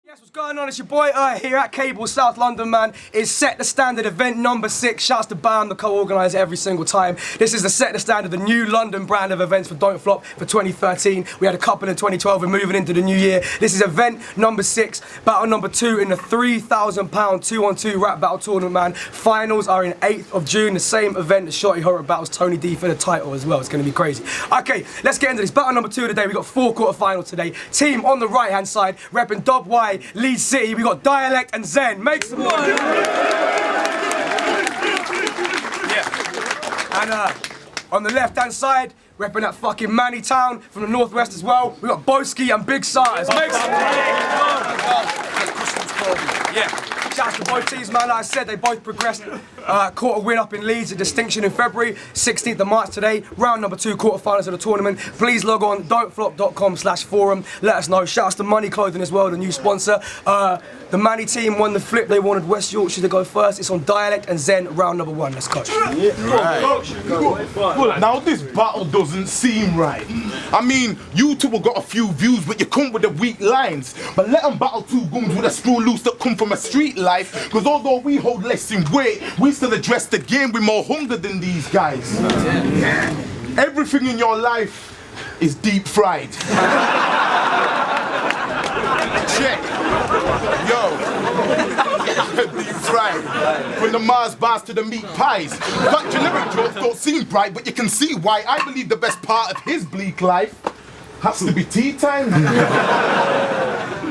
Yes, what's going on? It's your boy here at Cable, South London, man. It's Set the Standard event number 6. Shouts to BAM, the co-organiser every single time. This is the Set the Standard, the new London brand of events for Don't Flop for 2013. We had a couple in 2012, we're moving into the new year. This is event number 6, battle number 2 in the £3,000 2-on-2 rap battle tournament, man. Finals are in 8th of June, the same event as Shorty Horror battles Tony D for the title as well. It's going to be crazy. Okay, let's get into this. Battle number 2 of the day. We got 4 quarterfinals today. Team on the right-hand side, repping Dub Y, Leeds City, we got Dialect and Zen. Make some noise. Yeah. And on the left-hand side, repping that fucking Manny town from the northwest as well, we got BOWSKI and Big SARTERS. Make some noise. Yeah. Shouts to both teams, man. Like I said, they both progressed. Caught a win up in Leeds, a distinction in February, 16th of March today. Round number 2 quarterfinals of the tournament. Please log on don'tflop.com/forum. Let us know. Shouts to Money Clothing as well, the new sponsor. The Manny team won the flip. They wanted West Yorkshire to go first. It's on Dialect and Zen, round number 1. Let's go. Yeah, right. Now this battle doesn't seem right. I mean, you two have got a few views, but you come with the weak lines. But let them battle 2 guns with a screw loose that come from a street life. Because although we hold less in weight, we still address the game with more hunger than these guys. Everything in your life is deep fried. Check. Yo. Deep fried. From the Mars bars to the meat pies. But generic jokes don't seem bright, but you can see why. I believe the best part of his bleak life has to be tea time.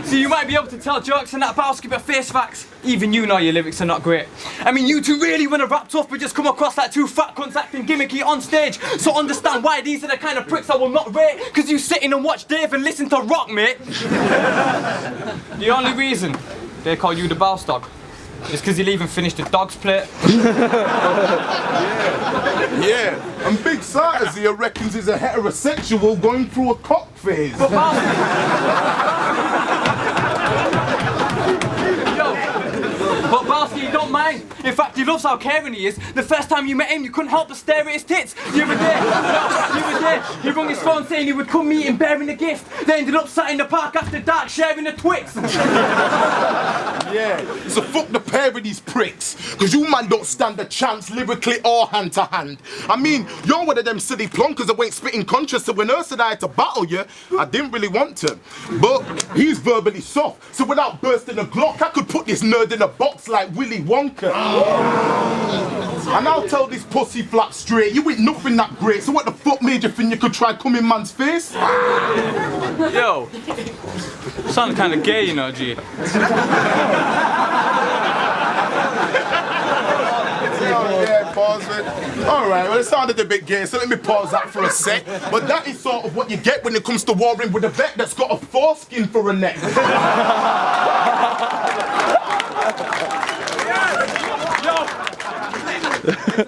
So you might be able to tell jokes in that BOWSKI, but face facts, even you know your lyrics are not great. I mean, you two really want to rap tough, but just come across like 2 fat cunts acting gimmicky on stage. So understand why these are the kind of pricks I will not rate, because you sit in and watch Dave and listen to rock, mate. The only reason they call you the Bows Dog is because you'll even finish the dog's plate. Yeah, and Big SARTERS here reckons he's a heterosexual going through a cock phase. But BOWSKI, you don't mind. In fact, he loves how caring he is. The first time you met him, you couldn't help but stare at his tits. The other day, he rung his phone saying he would come meet him bearing a gift. They ended up sat in the park after dark sharing a Twix. Yeah, so fuck the pair of these pricks, because you man don't stand a chance lyrically or hand to hand. I mean, you're one of them silly plonkers that ain't spitting conscious, so when her said I had to battle you, I didn't really want to. But he's verbally soft, so without bursting a Glock, I could put this nerd in a box like Willy Wonka. And I'll tell this pussy flap straight, you ain't nothing that great, so what the fuck made you think you could try coming man's face? Yo, sounded kind of gay, you know, G. Yeah, pause it. Alright, well it sounded a bit gay, so let me pause that for a sec. But that is sort of what you get when it comes to warring with a vet that's got a foreskin for a neck.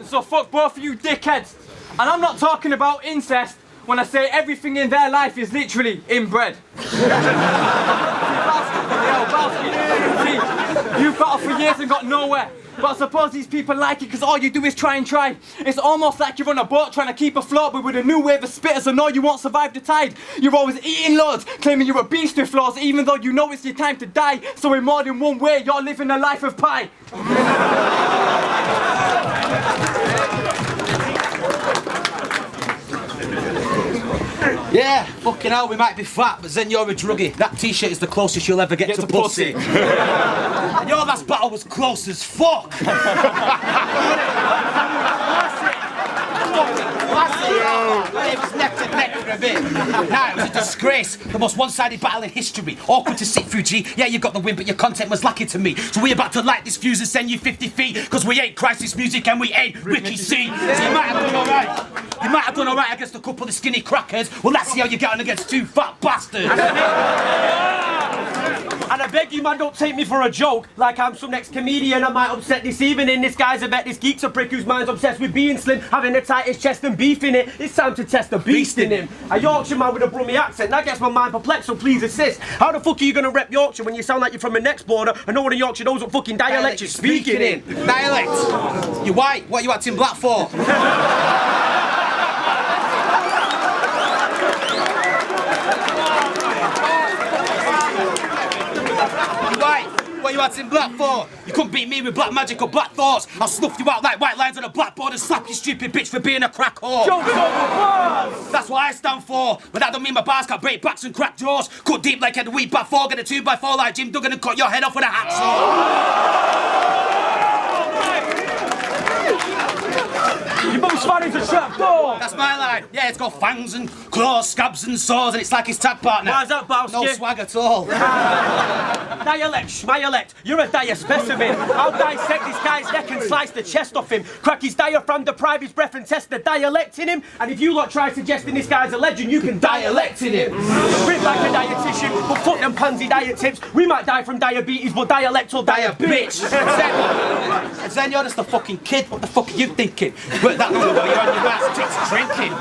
So fuck both of you dickheads. And I'm not talking about incest when I say everything in their life is literally inbred. See, you've got off for years and got nowhere. But I suppose these people like it because all you do is try and try. It's almost like you're on a boat trying to keep afloat, but with a new wave of spitters and know you won't survive the tide. You're always eating loads, claiming you're a beast with flaws, even though you know it's your time to die. So in more than one way, you're living a life of pie. Yeah, fucking hell, we might be fat, but Zen, you're a druggie. That t-shirt is the closest you'll ever get to pussy. And your last battle was close as fuck. It was neck to neck for a bit. Nah, it was a disgrace. The most one-sided battle in history. Awkward to sit through, G. Yeah, you got the win, but your content was lacking to me. So we're about to light this fuse and send you 50 feet, because we ain't crisis music and we ain't Ricky C. So you might have done alright. You might have done alright against a couple of skinny crackers. Well, let's see how you get on against 2 fat bastards. And I beg you, man, don't take me for a joke, like I'm some next comedian I might upset this evening. This guy's a vet, this geek's a prick whose mind's obsessed with being slim, having the tightest chest and beef in it. It's time to test the beast in him. A Yorkshire man with a Brummie accent, that gets my mind perplexed, so please assist. How the fuck are you gonna rep Yorkshire when you sound like you're from the next border and no one in Yorkshire knows what fucking dialect you're speaking in? Dialect? You white? What are you acting black for? you had in black for? You couldn't beat me with black magic or black thoughts. I'll snuff you out like white lines on a blackboard and slap you stupid bitch for being a crack whore. Jokes over bars! That's what I stand for. But that don't mean my bars can't break backs and crack jaws. Cut deep like a wheat by 4, get a 2x4 like Jim Duggan and cut your head off with a hacksaw. Your mum's fan is a trap door! That's my line. Yeah, it's got fangs and claws, scabs and saws, and it's like his tag partner. Why's that, Bowski? No swag at all. Dialect, schmialect, you're a dire specimen. I'll dissect this guy's neck and slice the chest off him. Crack his diaphragm, deprive his breath and test the dialect in him. And if you lot try suggesting this guy's a legend, you can dialect in him. Rip like a dietitian, but fuck them pansy diet tips. We might die from diabetes, but dialect will die a bitch. And then you're just a fucking kid. What the fuck are you thinking? But that number where you're on your ass tits drinking,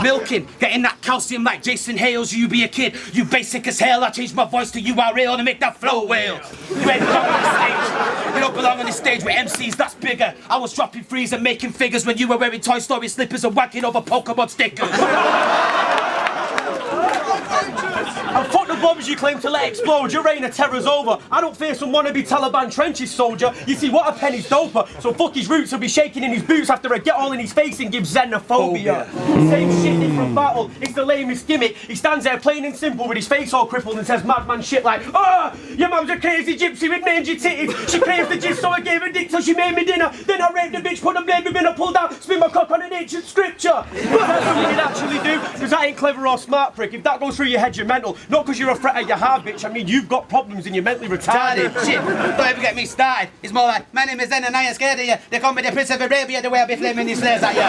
milking, getting that calcium like Jason Hales. You be a kid, you basic as hell. I changed my voice to URL to make that flow whale. You ain't belong on the stage. You don't belong on this stage with MCs, that's bigger. I was dropping threes and making figures when you were wearing Toy Story slippers and whacking over Pokemon stickers. And fuck the bombs you claim to let explode, your reign of terror's over. I don't fear some wannabe Taliban trenches soldier. You see, what a penny's doper. So fuck his roots, he'll be shaking in his boots after I get all in his face and give xenophobia. Same shit, different battle, it's the lamest gimmick. He stands there plain and simple with his face all crippled and says madman shit like, your mum's a crazy gypsy with mangy titties. She craves the gist, so I gave her dick till she made me dinner. Then I raped the bitch, put a blade in her, pulled out, spin my cock on an ancient scripture. But that's what you can actually do, because that ain't clever or smart, prick. If that goes through your head, you're mental. Not because you're a threat of your hard bitch, I mean you've got problems and you're mentally retarded. Shit, don't ever get me started. It's more like, my name is Zen and I ain't scared of you. They call me the Prince of Arabia, the way I'll be flaming these flares at you.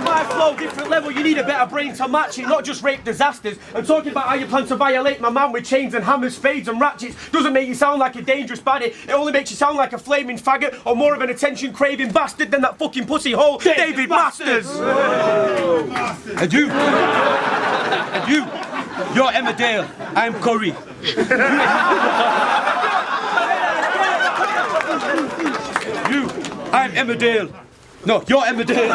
My flow, different level, you need a better brain to match it, not just rape disasters. I'm talking about how you plan to violate my man with chains and hammers, spades and ratchets. Doesn't make you sound like a dangerous baddie, it only makes you sound like a flaming faggot or more of an attention-craving bastard than that fucking pussy hole, David Masters! And you, you're Emmerdale, I'm Curry. I'm Emmerdale. No, you're Emmerdale.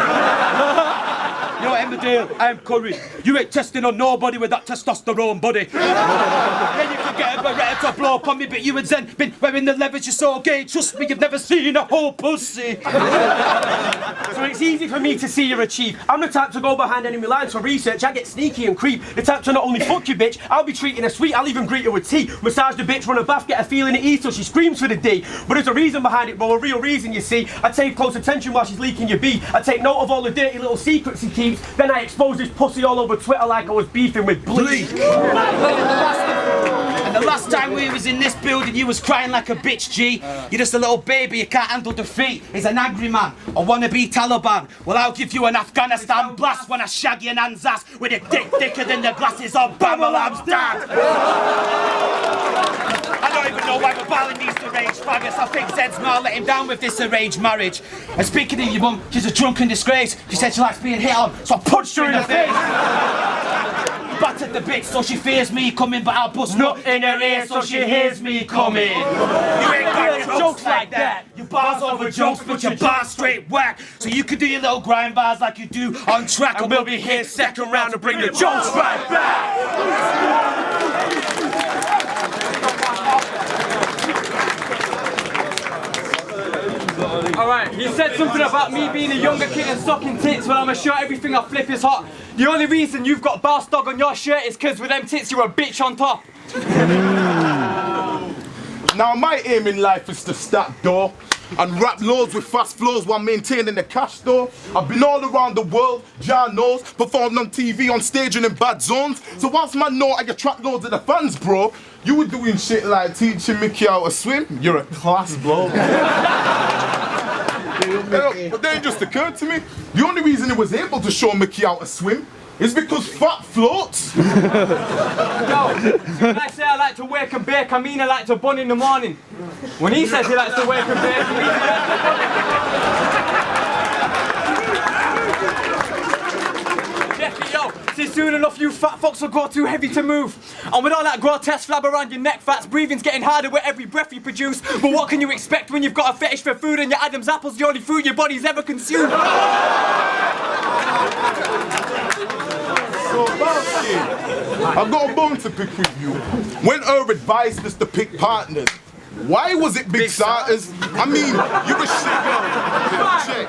You're Emmerdale, I'm Curry. You ain't testing on nobody with that testosterone body. Then you could get a beretta to blow up on me, but you and Zen been wearing the leverage, you're so gay. Trust me, you've never seen a whole pussy. So it's easy for me to see you're a chief. I'm the type to go behind enemy lines for research. I get sneaky and creep. The type to not only fuck you, bitch, I'll be treating her sweet. I'll even greet her with tea. Massage the bitch, run a bath, get her feeling at ease till she screams for the D. But there's a reason behind it, bro, a real reason, you see. I take close attention while she's leaking your beef. I take note of all the dirty little secrets he keeps. Then I expose his pussy all over Twitter like I was beefing with Bleak. And the last time we was in this building, you was crying like a bitch, G. You're just a little baby, you can't handle defeat. He's an angry man, a wannabe Taliban. Well, I'll give you an Afghanistan blast when I shag your nan's ass with a dick thicker than the glasses on Bamalam's dad. I don't even know why we're battling these deranged faggots. I think Zed's not let him down with this arranged marriage. And speaking of your mum, she's a drunken disgrace. She said she likes being hit on, so I punched her in the face. Battered the bitch so she fears me coming, but I'll bust nut in her ear so she hears me coming. You ain't got jokes like that. You bars over jokes, but your bars straight whack. So you can do your little grind bars like you do on track, and we'll be here second round to bring the jokes right back. Alright, he said something about me being a younger kid and sucking tits. Well, I'ma show everything I flip is hot. The only reason you've got Bows Dog on your shirt is because with them tits you're a bitch on top. Now my aim in life is to stack dough and rap loads with fast flows while maintaining the cash store. I've been all around the world, John knows, performed on TV, on stage and in bad zones. So whilst man know I attract loads of the fans, bro, you were doing shit like teaching Mickey how to swim. You're a class blow. But then it just occurred to me, the only reason he was able to show Mickey how to swim is because fat floats. Yo, when I say I like to wake and bake, I mean I like to bun in the morning. When he says he likes to wake and bake, he means he likes to bun in the morning. Jeffy, yo, see, soon enough you fat fucks will grow too heavy to move. And with all that grotesque flab around your neck fats, breathing's getting harder with every breath you produce. But what can you expect when you've got a fetish for food and your Adam's apple's the only food your body's ever consumed? So, Bowski, I've got a bone to pick with you. When her advised us to pick partners, why was it big SARTERS? I mean, you're a shit.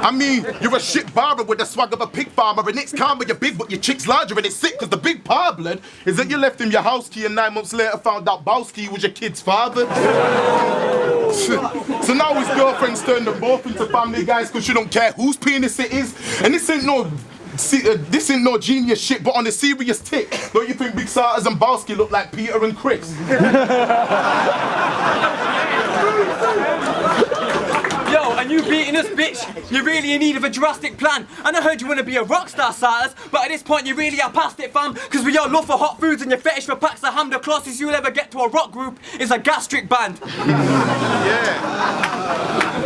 I mean, you're a shit barber with the swag of a pig farmer, and it's calm with your big, but your chick's larger, and it's sick because the big par blood is that you left him your house key and 9 months later found out BOWSKI was your kid's father. So now his girlfriend's turned them both into family guys because she don't care whose penis it is, and this ain't no genius shit, but on a serious tip, don't you think big SARTERS and BOWSKI look like Peter and Chris? Yo, and you beating us, bitch? You're really in need of a drastic plan. And I heard you want to be a rock star, SARTERS, but at this point you really are past it, fam. Because with your love for hot foods and your fetish for packs of ham, the closest you'll ever get to a rock group is a gastric band. Yeah.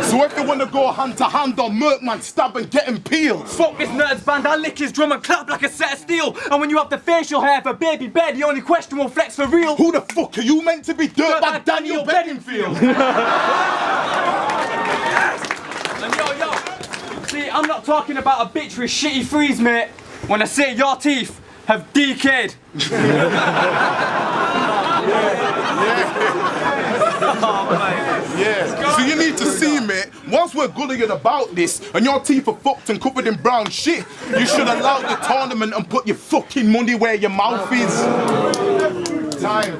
So if they want to go hand to hand on Merc, man, stab and get him peeled. Fuck this nerd's band, I'll lick his drum and clap like a set of steel. And when you have the facial hair for Baby Bear, the only question will flex for real. Who the fuck are you meant to be? Dirtbag Daniel Bedingfield. And yo, see, I'm not talking about a bitch with shitty freeze, mate. When I say your teeth have decayed. Yeah. So you need to see, mate, whilst we're gullying about this and your teeth are fucked and covered in brown shit, you should allow the tournament and put your fucking money where your mouth is. Time.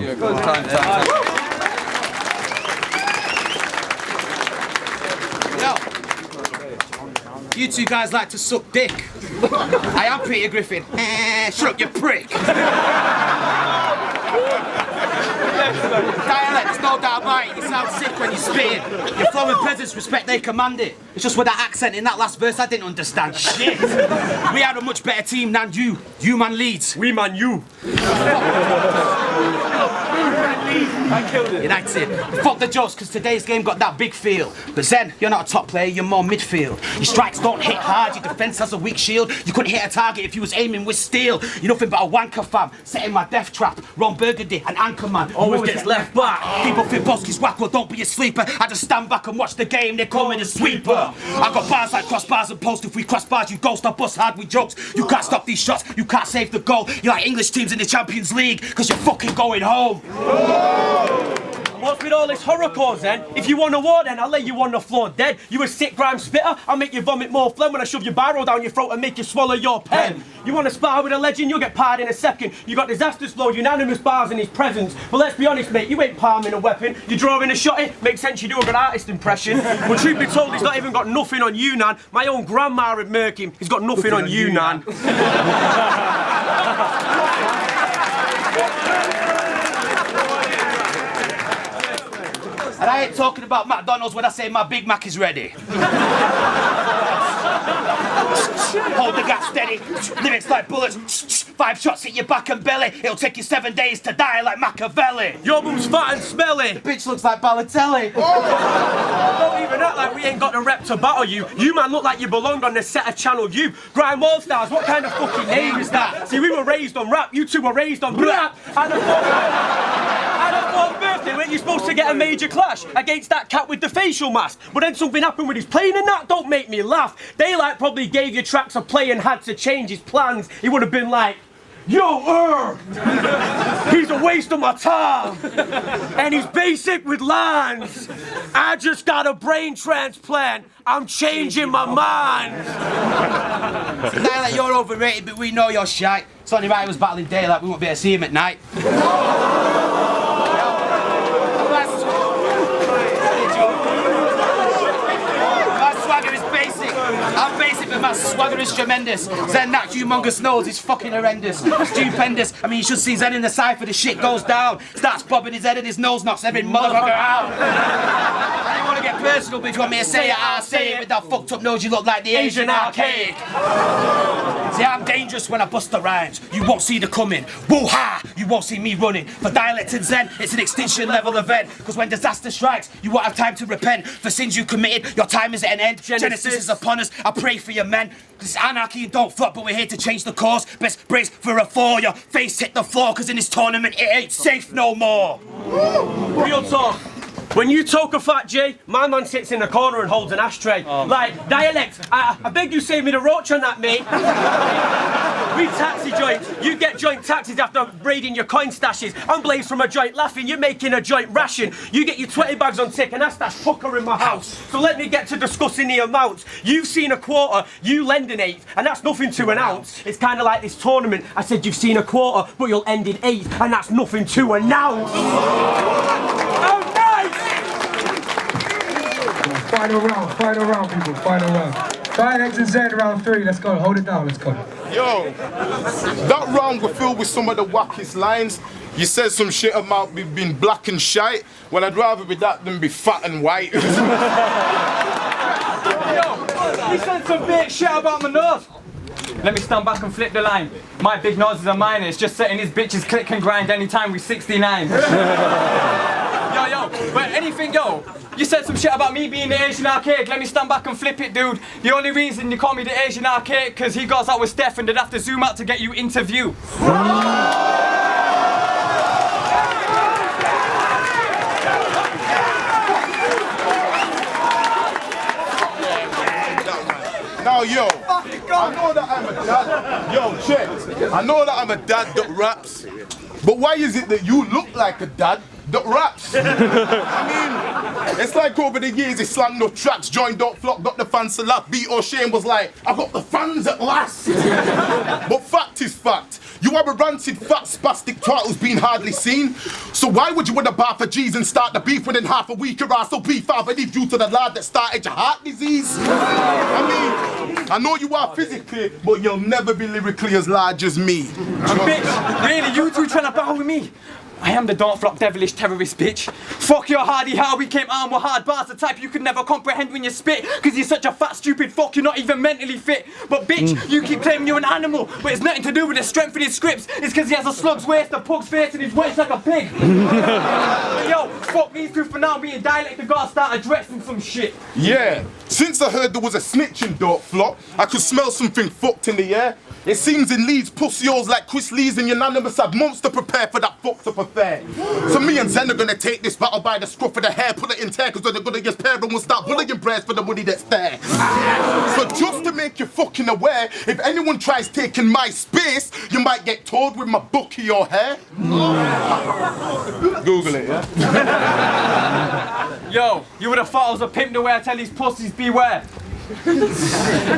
Yeah, good. Time. You two guys like to suck dick. I am Peter Griffin. Shut up, you prick. Dialect, no doubt about it. You sound sick when you're spitting. Your flowing presence, respect, they command it. It's just with that accent in that last verse I didn't understand shit. We had a much better team than you. You man leads. We man you. I killed it. United. Fuck the jokes, because today's game got that big feel. But Zen, you're not a top player, you're more midfield. Your strikes don't hit hard, your defence has a weak shield. You couldn't hit a target if you was aiming with steel. You're nothing but a wanker fam, setting my death trap. Ron Burgundy, an anchorman. Always gets left back. People think Boski's whack, well don't be a sleeper. I just stand back and watch the game, they call me the sweeper. I got bars like crossbars and post. If we cross bars, you ghost, I bust hard with jokes. You can't stop these shots, you can't save the goal. You're like English teams in the Champions League, because you're fucking going home. What's with all this horrorcore, then? If you want a war, then I'll lay you on the floor dead. You a sick grime spitter? I'll make you vomit more phlegm when I shove your barrel down your throat and make you swallow your pen. You want to spar with a legend? You'll get parred in a second. You got disasters flow, unanimous bars in his presence. But let's be honest, mate, you ain't palming a weapon. You're drawing a shot in. Makes sense you do a good artist impression. But truth be told, he's not even got nothing on you, Nan. My own grandma would murk him. He's got nothing on you, Nan. And I ain't talking about McDonald's when I say my Big Mac is ready. Hold the gas steady, lyrics like bullets, 5 shots hit your back and belly. It'll take you 7 days to die like Machiavelli. Your mum's fat and smelly. The bitch looks like Balotelli. Don't even act like we ain't got the rep to battle you. You man look like you belong on the set of Channel U. Grime All Stars, what kind of fucking name is that? See, we were raised on rap, you two were raised on rap. And the fourth birthday, weren't you supposed to get a major clash against that cat with the facial mask? But then something happened with his playing and that don't make me laugh. Daylight probably gave you tracks of play and had to change his plans. He would have been like, yo, he's a waste of my time. And he's basic with lines. I just got a brain transplant. I'm changing my mind. Daylight, you're overrated, but we know you're shite. It's only right he was battling Daylight, we won't be able to see him at night. I'm basic, but my swagger is tremendous. Zen, that humongous nose is fucking horrendous. Stupendous. I mean, you should see Zen in the cypher, the shit goes down. Starts bobbing his head and his nose knocks every motherfucker out. I don't want to get personal, but if you want me to say it, I'll say it. With that fucked up nose, you look like the Asian archaic. See, I'm dangerous when I bust the rhymes. You won't see the coming. Woo-ha! You won't see me running. For Dialect and Zen, it's an extinction level event. Because when disaster strikes, you won't have time to repent. For sins you committed, your time is at an end. Genesis is upon us. I pray for your men. This is anarchy and don't flop, but we're here to change the course. Best brace for a fall. Your face hit the floor, because in this tournament it ain't safe no more. Real talk. When you talk a fat J, my man sits in the corner and holds an ashtray. Like, Dialect, I beg you save me the roach on that, mate. We taxi joints. You get joint taxis after raiding your coin stashes. I'm Blaze from a joint laughing. You're making a joint ration. You get your 20 bags on tick and I stash pucker in my house. So let me get to discussing the amounts. You've seen a quarter, you lend an eighth, and that's nothing to an ounce. It's kind of like this tournament. I said you've seen a quarter, but you'll end in eighth, and that's nothing to announce. Oh, nice! Final round, people, final round. DIALECT and ZEN round 3, let's go, hold it down, let's go. Yo, that round was filled with some of the wackiest lines. You said some shit about me being black and shite. Well, I'd rather be that than be fat and white. Yo, he said some big shit about my nose. Let me stand back and flip the line. My big nose is a minor, it's just setting his bitches click and grind anytime we 69. Yo, but anything, yo, you said some shit about me being the Asian arcade. Let me stand back and flip it, dude. The only reason you call me the Asian arcade, because he goes out with Steph and they'd have to zoom out to get you interview. Now, yo, I know that I'm a dad. Yo, check. I know that I'm a dad that raps. But why is it that you look like a dad that raps? I mean, it's like over the years, it's slang no tracks, joined Don't Flop, got the fans to laugh. Beat or Shane was like, I got the fans at last. But fact is fact. You are a rancid, fat, spastic twat who's been hardly seen. So why would you want to bar for G's and start the beef within half a week or so beef out beneath you to the lad that started your heart disease? I mean, I know you are physically, but you'll never be lyrically as large as me. Bitch, really, you two trying to battle with me? I am the Don't Flop devilish terrorist, bitch. Fuck your hardy how we came armed with hard bars, the type you could never comprehend when you spit. Cause you're such a fat stupid fuck, you're not even mentally fit. But bitch, you keep claiming you're an animal, but it's nothing to do with the strength in his scripts. It's cause he has a slug's waist, a pug's face, and he's wedged like a pig. Yo, fuck these two for now, being dialect, the gotta start addressing some shit. Yeah, since I heard there was a snitch in Don't Flop, I could smell something fucked in the air. It seems in Leeds, pussy-os like Chris Lee's and unanimous had months to prepare for that fucked up affair. So me and Zen are gonna take this battle by the scruff of the hair, put it in tear, cause they're gonna get paired and we'll start bullying prayers for the money that's there. So just to make you fucking aware, if anyone tries taking my space, you might get told with my book of your hair. Google it, yeah? Yo, you would have thought I was a pimp the way I tell these pussies beware.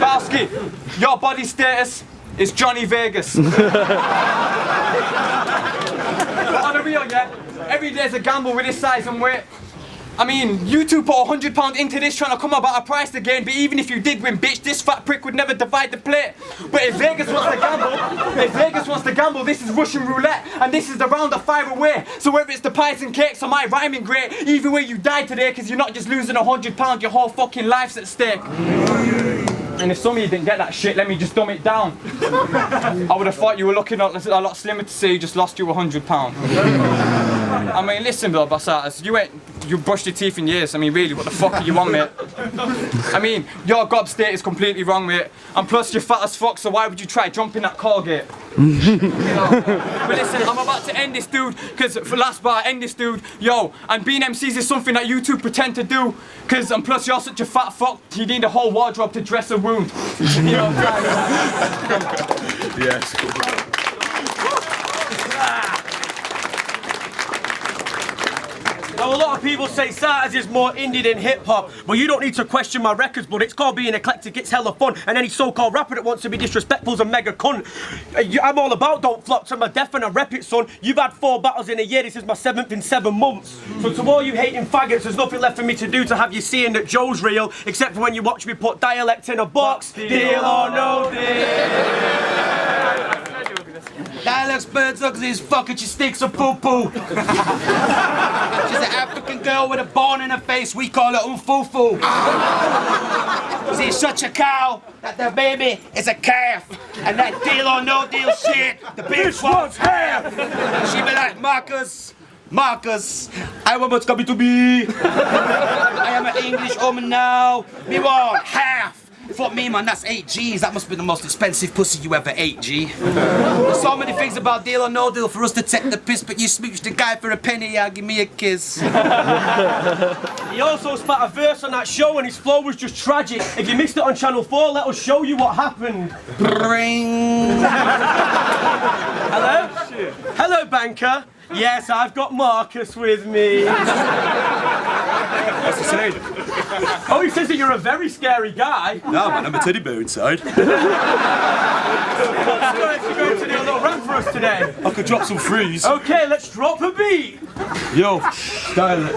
Bowski, your body status is Johnny Vegas. But on the real, yeah, every day's a gamble with this size and weight. I mean, you two put £100 into this trying to come about a price to gain, but even if you did win, bitch, this fat prick would never divide the plate. But if Vegas wants to gamble, this is Russian roulette, and this is the round of 5 away. So whether it's the pies and cakes or my rhyming great, either way you die today, cause you're not just losing £100, your whole fucking life's at stake. And if some of you didn't get that shit, let me just dumb it down. I would have thought you were looking a lot slimmer to say you just lost you £100. I mean, listen, Bill Bassarters, you brushed your teeth in years. I mean, really, what the fuck are you on, mate? I mean, your gob state is completely wrong, mate. And plus, you're fat as fuck, so why would you try jumping that Colgate? But listen, I'm about to end this, dude, because for last bar, end this, dude. Yo, and being MCs is something that you two pretend to do, because, and plus, you're such a fat fuck, you need a whole wardrobe to dress a wound. You know what I'm saying? Yes. Now, a lot of people say SARTERS is more indie than hip-hop, but you don't need to question my records, but it's called being eclectic, it's hella fun, and any so-called rapper that wants to be disrespectful is a mega cunt. I'm all about Don't Flop to my death and I rep it, son. You've had 4 battles in a year, this is my 7th in 7 months. So to all you hating faggots, there's nothing left for me to do to have you seeing that Joe's real, except for when you watch me put DIALECT in a box. Deal or no deal? DIALECT's birds ugly as fuck and she stinks of poo-poo. She's an African girl with a bone in her face, we call her umfufu. She's such a cow that the baby is a calf. And that deal or no deal shit, the bitch wants half. She be like, Marcus, I want what's coming to be. I am an English woman now, me want half. Fuck me, man, that's 8 G's. That must be the most expensive pussy you ever ate, G. There's so many things about Deal or No Deal for us to take the piss, but you smooched a guy for a penny, yeah, give me a kiss. He also spat a verse on that show and his flow was just tragic. If you missed it on Channel 4, let us show you what happened. Ring. Hello? Hello, banker. Yes, I've got Marcus with me. What's he saying? Oh, he says that you're a very scary guy. No, man, I'm a teddy bear inside. What's going to do a little rap for us today? I could drop some freeze. Okay, let's drop a beat. Yo, dialect,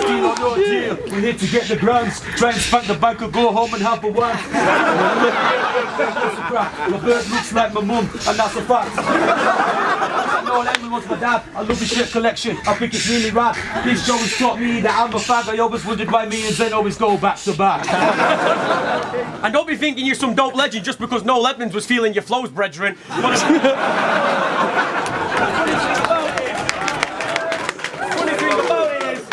Deal or no deal. We're here to get the grants. Try and spank the bank or go home and have a whack. My bird looks like my mum, and that's a fact. I know everyone's my dad. I love his shirt collection. I think it's really rad. This show has taught me that I'm a fag. I always wondered why me and Zen always go back to back. And don't be thinking you're some dope legend just because Noel Edmonds was feeling your flows, brethren. Funny thing about it is,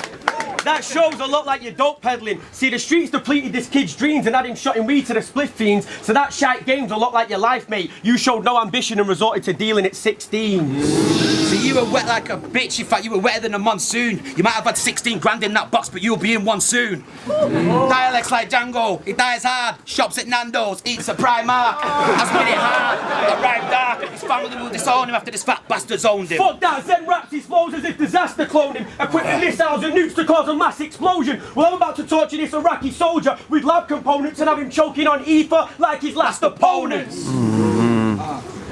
that shows a lot like your dope peddling. See, the streets depleted this kid's dreams and had him shotting weed to the spliff fiends. So that shite game's a lot like your life, mate. You showed no ambition and resorted to dealing at 16. So you were wet like a bitch. In fact, you were wetter than a monsoon. You might have had 16 grand in that box, but you'll be in one soon. Dialects like Django. He dies hard. Shops at Nando's. Eats at Primark. I spit it hard. I rhyme dark. His family will disown him after this fat bastard's owned him. Fuck that, Zen raps his flows as if disaster cloned him. Equipped with missiles and nukes to cause a mass explosion. Well, I'm about to torture this Iraqi soldier with lab components and have him choking on ether like his last opponents.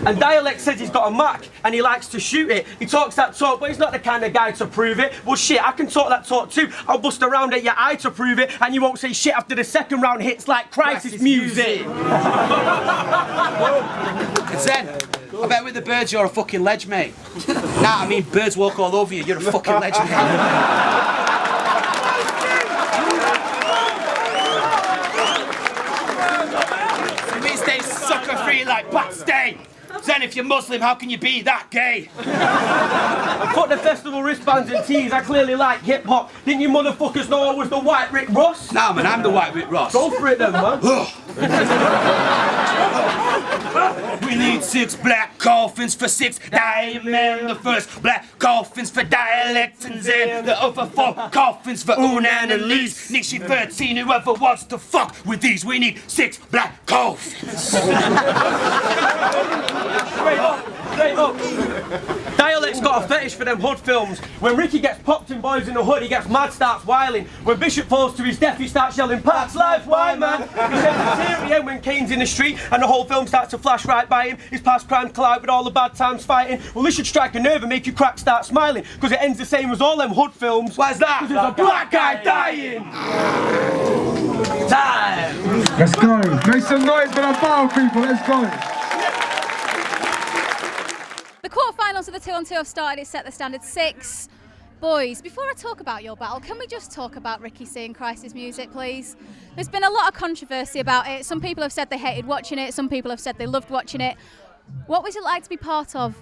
And Dialect says he's got a Mac and he likes to shoot it. He talks that talk, but he's not the kind of guy to prove it. Well, shit, I can talk that talk too. I'll bust around at your eye to prove it, and you won't say shit after the second round hits like crisis music. Zen, I bet with the birds you're a fucking ledge, mate. Nah, I mean birds walk all over you. You're a fucking ledge, mate. Sucker free like Pat Stay. Zen, if you're Muslim, how can you be that gay? Fuck the festival wristbands and tees, I clearly like hip hop. Didn't you motherfuckers know I was the White Rick Ross? Nah, man, I'm the White Rick Ross. Go for it then, man. We need 6 black coffins for 6 diamond. The first black coffins for Dialect and Zen. The other 4 coffins for Unan and Lees. Nixie 13, whoever wants to fuck with these. We need 6 black coffins. Straight up. Dialect's got a fetish for them hood films. When Ricky gets popped in Boys in the Hood, he gets mad, starts whiling. When Bishop falls to his death, he starts yelling, Pat's life, why, man? He sheds a tear at the end when Kane's in the street and the whole film starts to flash right by him. His past crimes collide with all the bad times fighting. Well, this should strike a nerve and make you crack start smiling, because it ends the same as all them hood films. Why's that? Because there's a black guy dying. Time. Let's go. Make some noise for the battle, people. Let's go. The quarterfinals of the 2-on-2 have started. It's set the standard 6. Boys, before I talk about your battle, can we just talk about Ricky C and Crisis Music, please? There's been a lot of controversy about it. Some people have said they hated watching it. Some people have said they loved watching it. What was it like to be part of?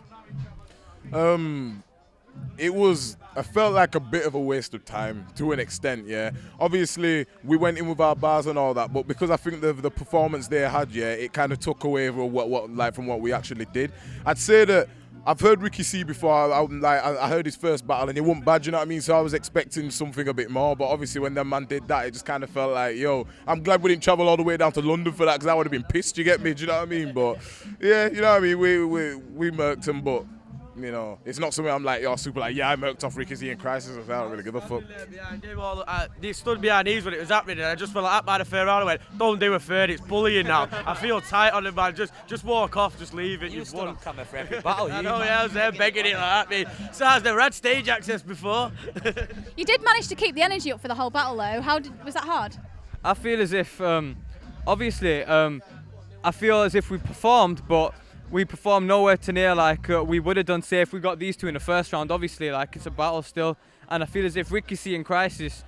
I felt like a bit of a waste of time to an extent, yeah. Obviously, we went in with our bars and all that, but because I think the performance they had, yeah, it kind of took away from what we actually did. I'd say that I've heard Ricky C before. I heard his first battle and he wasn't bad, you know what I mean? So I was expecting something a bit more, but obviously when that man did that, it just kind of felt like, yo, I'm glad we didn't travel all the way down to London for that, because I would have been pissed, you get me? Do you know what I mean? But yeah, you know what I mean? We murked him, but you know, it's not something I'm like, yo, super like, yeah, I murked off Ricky Z and Crisis. I don't really give a fuck. They stood behind these when it was happening, and I just felt like that by the third round. I went, don't do a third, it's bullying now. I feel tight on him, man. Just walk off, just leave it. You've won. Come for every battle. I know, yeah, I was there begging it like that. So I've never had stage access before. You did manage to keep the energy up for the whole battle, though. Was that hard? I feel as if, obviously, I feel as if we performed, but we performed nowhere to near like we would have done, say, if we got these two in the first round. Obviously, like, it's a battle still, and I feel as if Ricky C and Crisis,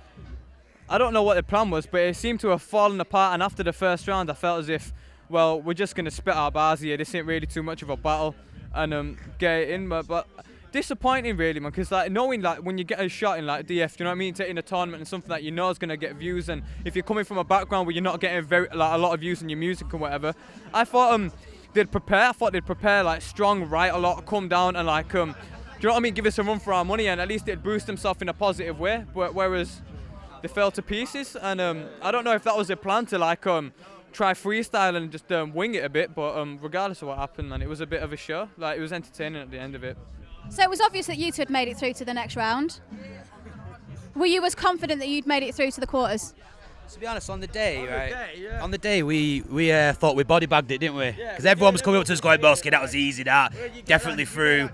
I don't know what the plan was, but it seemed to have fallen apart. And after the first round, I felt as if, well, we're just gonna spit our bars here. This ain't really too much of a battle, and get it in. But disappointing really, man, because like knowing like when you get a shot in like DF, you know what I mean, to in a tournament and something that you know is gonna get views, and if you're coming from a background where you're not getting a lot of views in your music and whatever, I thought they'd prepare. I thought they'd prepare like strong, write a lot, come down and like do you know what I mean, give us a run for our money, and at least it'd boost themselves in a positive way. But whereas they fell to pieces, and I don't know if that was their plan to like try freestyle and just wing it a bit, but regardless of what happened, man, it was a bit of a show. Like, it was entertaining at the end of it. So it was obvious that you two had made it through to the next round. Were you as confident that you'd made it through to the quarters? To be honest, on the day, on the day we thought we body bagged it, didn't we? Because everyone was coming up to us going, "BOWSKI, that was easy, that definitely through."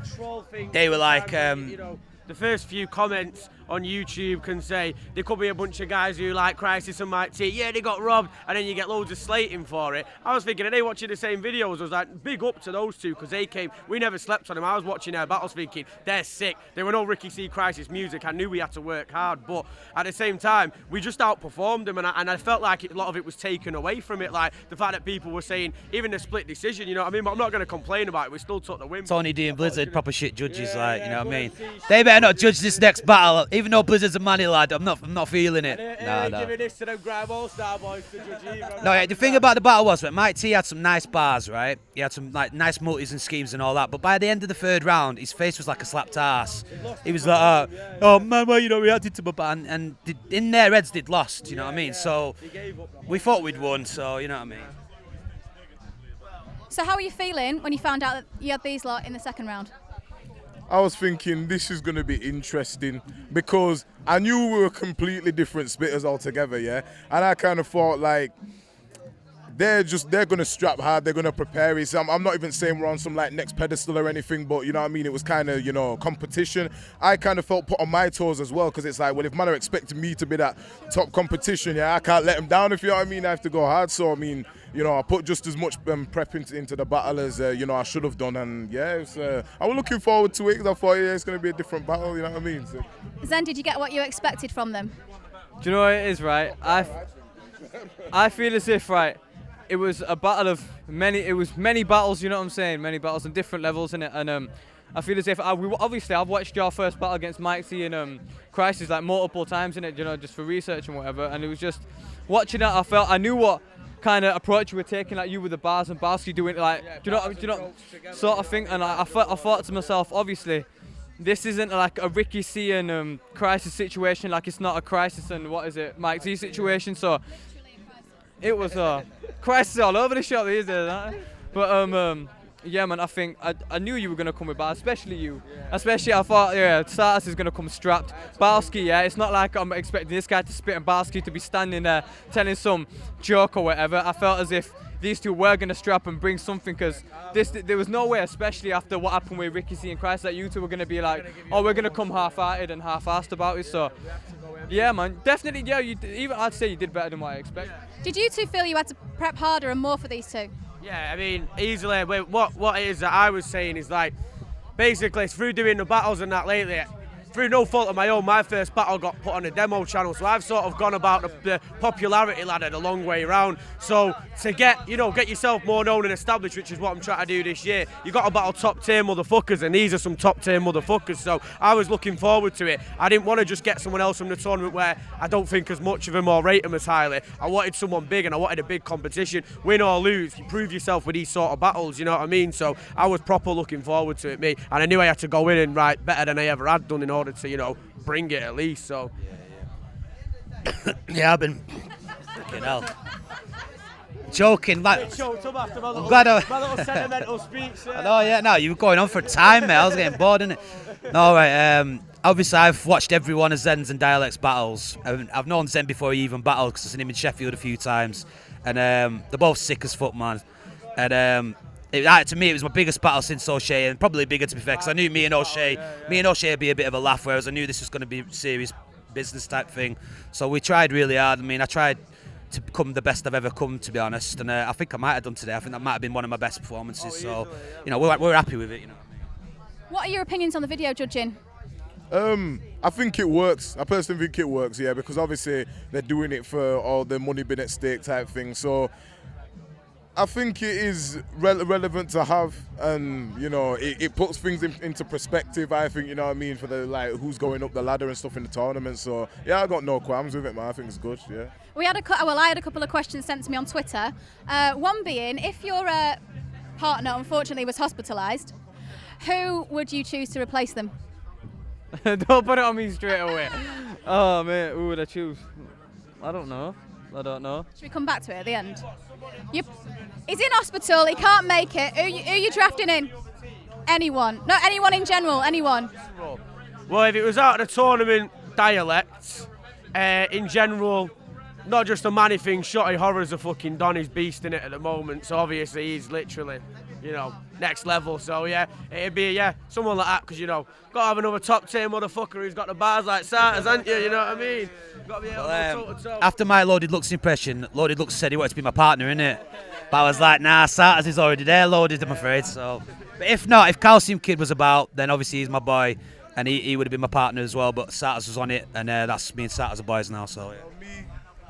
They were like, the first few comments on YouTube can say there could be a bunch of guys who like Crisis and Mike T, yeah, they got robbed, and then you get loads of slating for it. I was thinking, are they watching the same videos? I was like, big up to those two, because they came, we never slept on them. I was watching their battles thinking, they're sick. There were no Ricky C Crisis music. I knew we had to work hard, but at the same time, we just outperformed them, and I felt like a lot of it was taken away from it, like the fact that people were saying, even the split decision, you know what I mean? But I'm not going to complain about it. We still took the win. Tony D and Blizzard, proper shit judges, like, you know what I mean? They better not judge this next battle, even though Blizzard's a manny lad. I'm not feeling it. No. Giving this to them Grime All-Star boys to judge either. No, yeah, the thing about the battle was that Mike T had some nice bars, right? He had some like nice multis and schemes and all that. But by the end of the third round, his face was like a slapped ass. He was like, "Oh man, well, you know, reacted to my ban," and in their heads they'd lost. You know what I mean? So we thought we'd won. So you know what I mean? So how are you feeling when you found out that you had these lot in the second round? I was thinking this is going to be interesting because I knew we were completely different spitters altogether, yeah? And I kind of thought, like, they're going to strap hard, they're going to prepare it. I'm not even saying we're on some, like, next pedestal or anything, but, you know what I mean? It was kind of, you know, competition. I kind of felt put on my toes as well, because it's like, well, if man are expecting me to be that top competition, yeah, I can't let them down, if you know what I mean? I have to go hard. So, I mean, you know, I put just as much prep into the battle as, you know, I should have done. And, yeah, I was looking forward to it because I thought, yeah, it's going to be a different battle, you know what I mean? So. Zen, did you get what you expected from them? Do you know what it is, right? I feel as if, right, it was a battle of many battles, you know what I'm saying? Many battles on different levels, innit? And I feel as if, obviously, I've watched your first battle against Mike C and Crisis like multiple times, innit? You know, just for research and whatever. And it was just, watching that, I knew what kind of approach you were taking, like you with the bars and BOWSKI doing it, like, do you know, sort of thing. And I thought to myself, obviously, this isn't like a Ricky C and Crisis situation, like it's not a Crisis and Mike Z situation. So it was Crisis all over the shop these days, but yeah, man, I think I knew you were gonna come with bars, especially you. Especially I thought, yeah, SARTERS is gonna come strapped. BOWSKI, yeah, it's not like I'm expecting this guy to spit and BOWSKI to be standing there telling some joke or whatever. I felt as if these two were gonna strap and bring something, because there was no way, especially after what happened with Ricky C and Christ, that you two were gonna be like, oh, we're gonna come half-hearted and half-assed about it. So yeah, man, definitely, yeah, I'd say you did better than what I expected. Did you two feel you had to prep harder and more for these two? Yeah, I mean, easily. What it is that I was saying is, like, basically through doing the battles and that lately, through no fault of my own, my first battle got put on a demo channel, so I've sort of gone about the popularity ladder the long way around. So to get yourself more known and established, which is what I'm trying to do this year, you got to battle top tier motherfuckers, and these are some top tier motherfuckers. So I was looking forward to it. I didn't want to just get someone else from the tournament where I don't think as much of them or rate them as highly. I wanted someone big, and I wanted a big competition. Win or lose, you prove yourself with these sort of battles, you know what I mean? So I was proper looking forward to it, me, and I knew I had to go in and write better than I ever had done in order to, you know, bring it at least. So yeah, I've been fucking hell joking, like, choked up after my little, glad my little sentimental speech. I know, yeah, no, you were going on for time, mate. I was getting bored, innit? No, right, obviously I've watched every one of Zen's and DIALECT's battles. I've known Zen before he even battled, because I've seen him in Sheffield a few times, and they're both sick as fuck, man. And to me, it was my biggest battle since O'Shea, and probably bigger, to be fair, because I knew me and O'Shea would be a bit of a laugh, whereas I knew this was going to be a serious business type thing. So we tried really hard. I mean, I tried to become the best I've ever come, to be honest, and I think I might have done today. I think that might have been one of my best performances. So, you know, we're happy with it. You know what I mean? What are your opinions on the video judging? I think it works. I personally think it works, yeah, because obviously they're doing it for all the money being at stake type thing. So I think it is relevant to have, and you know, it puts things into perspective. I think, you know what I mean, for the like who's going up the ladder and stuff in the tournament. So yeah, I got no qualms with it, man. I think it's good. Yeah. I had a couple of questions sent to me on Twitter. One being, if your partner unfortunately was hospitalised, who would you choose to replace them? Don't put it on me straight away. Oh man, who would I choose? I don't know. Should we come back to it at the end? He's in hospital, he can't make it. Who you drafting in? Anyone. No, anyone in general, anyone. Well, if it was out of the tournament, DIALECT. In general, not just a Manny thing, Shotty Horror's a fucking Don, he's beasting it at the moment. So obviously he's literally, you know, next level. So yeah, it'd be, someone like that, because, you know, got to have another top tier motherfucker who's got the bars like SARTERS, haven't you? You know what I mean? Got to be able to toe-to-toe. After my Loaded Looks impression, Loaded Looks said he wanted to be my partner, innit? But I was like, nah, SARTERS is already there, Loaded, I'm afraid. So, but if not, if Calcium Kid was about, then obviously he's my boy, and he would have been my partner as well. But SARTERS was on it, and that's me and SARTERS are boys now. So yeah.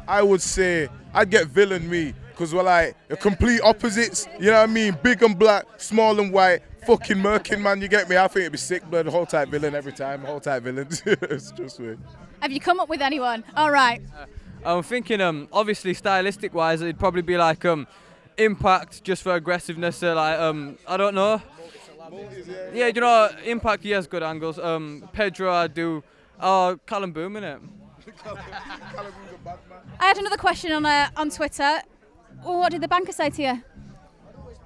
I would say I'd get villain me, because we're like the complete opposites. You know what I mean? Big and black, small and white, fucking murking, man. You get me? I think it'd be sick, blood. Whole type villain every time. Whole type villains. It's just weird. Have you come up with anyone? All right. I'm thinking, obviously stylistic-wise, it'd probably be like Impact, just for aggressiveness. Like I don't know. Yeah, you know, Impact, he has good angles. Pedro, I do. Oh, Callum Boom, innit? I had another question on Twitter. What did the banker say to you?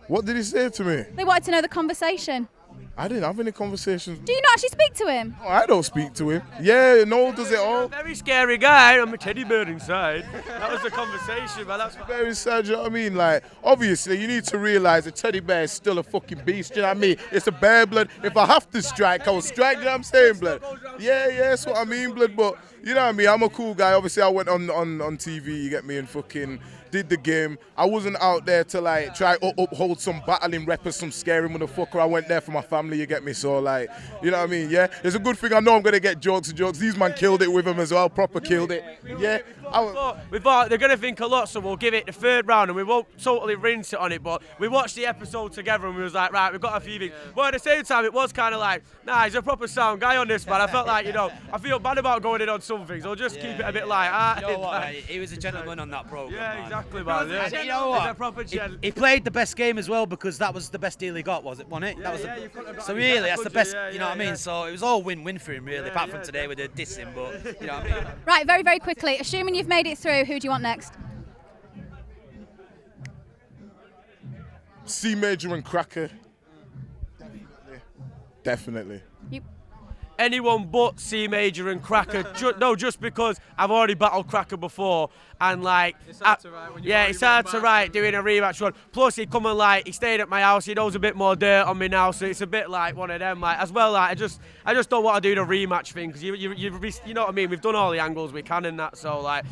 What did he say to me? They wanted to know the conversation. I didn't have any conversations. Do you not actually speak to him? No, I don't speak to him. Yeah, Noel does it all. Very scary guy. I'm a teddy bear inside. That was the conversation, man. That's very sad, you know what I mean? Like, obviously, you need to realise a teddy bear is still a fucking beast, you know what I mean? It's a bear, blood. If I have to strike, I will strike, you know what I'm saying, blood? Yeah, that's what I mean, blood. But, you know what I mean? I'm a cool guy. Obviously, I went on TV, you get me, and fucking did the game. I wasn't out there to, like, try uphold some battling rappers, some scary motherfucker. I went there for my family, you get me? So, like, you know what I mean? Yeah, it's a good thing. I know I'm going to get jokes. These man killed it with him as well, proper killed it. Yeah. We thought they're going to think a lot, so we'll give it the third round, and we won't totally rinse it on it, but we watched the episode together, and we was like, right, we've got a few things. But at the same time, it was kind of like, nah, he's a proper sound guy on this, man. I felt like, you know, I feel bad about going in on some things. I'll just keep it a bit light. You know what, he was a gentleman on that programme. Yeah, exactly, man. Yeah. You know what? He played the best game as well, because that was the best deal he got, wasn't it? Yeah, so really, that's the best, you know what I mean? So it was all win-win for him, really, apart from today with the dissing, but, you know what I mean? Right, very, very quickly, assuming you've made it through, who do you want next? C Major and Cracker. Definitely. Anyone but C Major and Cracker. Just because I've already battled Cracker before, and like, it's hard to write doing a rematch one. Plus, he come and like, he stayed at my house. He knows a bit more dirt on me now, so it's a bit like one of them. Like as well, like I just don't want to do the rematch thing, because you know what I mean. We've done all the angles we can in that, so like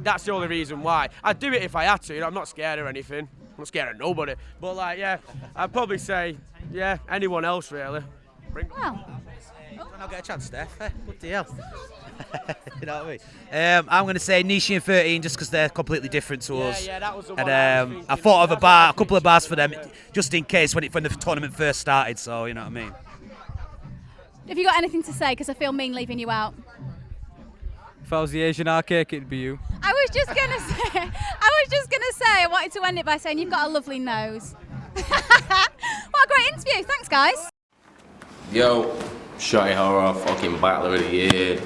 that's the only reason why. I'd do it if I had to. You know, I'm not scared or anything. I'm not scared of nobody. But like, yeah, I'd probably say, yeah, anyone else really. Wow. I'll get a chance, Steph. What the hell? You know what I mean? I'm going to say Nishi and 13, just because they're completely different to us. Yeah, that was the one. And I thought of a couple of bars for them, just in case when the tournament first started. So you know what I mean. Have you got anything to say? Because I feel mean leaving you out. If I was the Asian arcade, it'd be you. I was just gonna say. I wanted to end it by saying you've got a lovely nose. What a great interview! Thanks, guys. Yo, Shotty Horror, fucking Battler of the Year,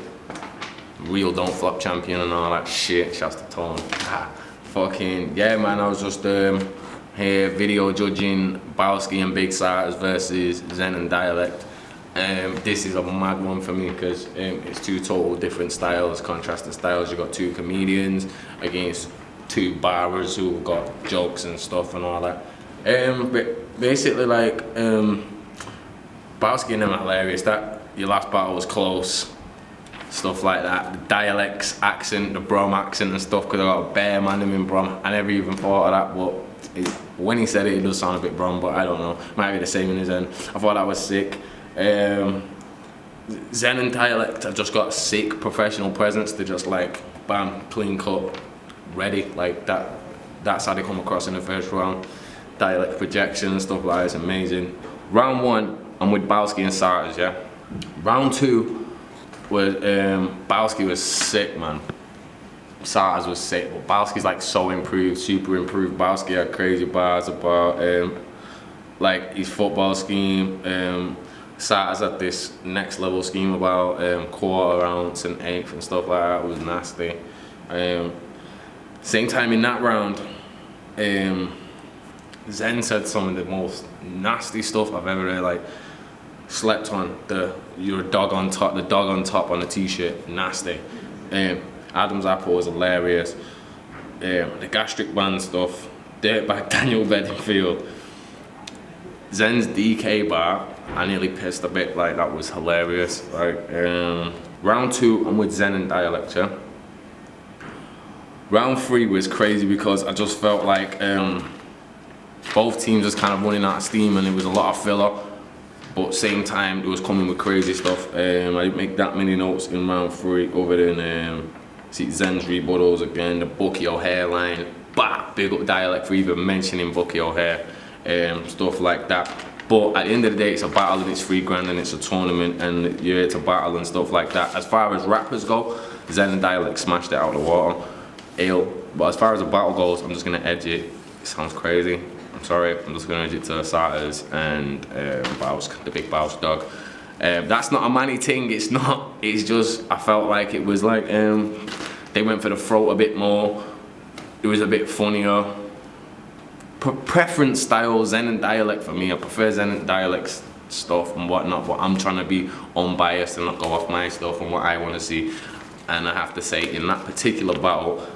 real Don't Flop champion and all that shit. Shouts to Tone. Fucking yeah, man. I was just here video judging BOWSKI and Big SARTERS versus ZEN and DIALECT. This is a mad one for me, because it's two total different styles, contrasting styles. You got two comedians against two barrers who got jokes and stuff and all that. But basically, like, BOWSKI and them are hilarious. That your last battle was close, stuff like that. The dialects accent, the Brom accent and stuff, because I got a bear man in Brom. I never even thought of that, but when he said it does sound a bit Brom, but I don't know. Might be the same in his end. I thought that was sick. ZEN and DIALECT have just got a sick professional presence. They're just like, bam, clean cut, ready. Like that. That's how they come across in the first round. dialect projection and stuff like that. It's amazing. Round 1, I'm with BOWSKI and SARTERS, yeah? Round 2 was, BOWSKI was sick, man. SARTERS was sick, but BOWSKI's like so improved, super improved. BOWSKI had crazy bars about like his football scheme. SARTERS had this next level scheme about quarter ounce and eighth and stuff like that. It was nasty. Same time in that round, ZEN said some of the most nasty stuff I've ever heard, like slept on, you're a dog on top, the dog on top on a t-shirt, nasty. Adam's apple was hilarious. The gastric band stuff, dirtbag Daniel Bedingfield. ZEN's DK bar, I nearly pissed a bit, like that was hilarious. Like, round 2, I'm with ZEN and DIALECT, yeah? Round 3 was crazy because I just felt like both teams was kind of running out of steam and it was a lot of filler, but same time it was coming with crazy stuff. I didn't make that many notes in round 3 other than see ZEN's rebuttals again, the Bucky O'Hare line, bah, big up DIALECT for even mentioning Bucky O'Hare, stuff like that. But at the end of the day, it's a battle and it's $3 and it's a tournament and you're here to battle and stuff like that. As far as rappers go, ZEN and DIALECT smashed it out of the water. But as far as the battle goes, I'm just gonna edge it. It sounds crazy. I'm sorry. I'm just gonna edge it to SARTERS and BOWSKI, the big BOWSKI dog. That's not a manny thing. It's not. It's just I felt like it was like they went for the throat a bit more. It was a bit funnier. Preference style, ZEN and DIALECT for me. I prefer ZEN and DIALECT stuff and whatnot, but I'm trying to be unbiased and not go off my stuff and what I want to see. And I have to say, in that particular battle,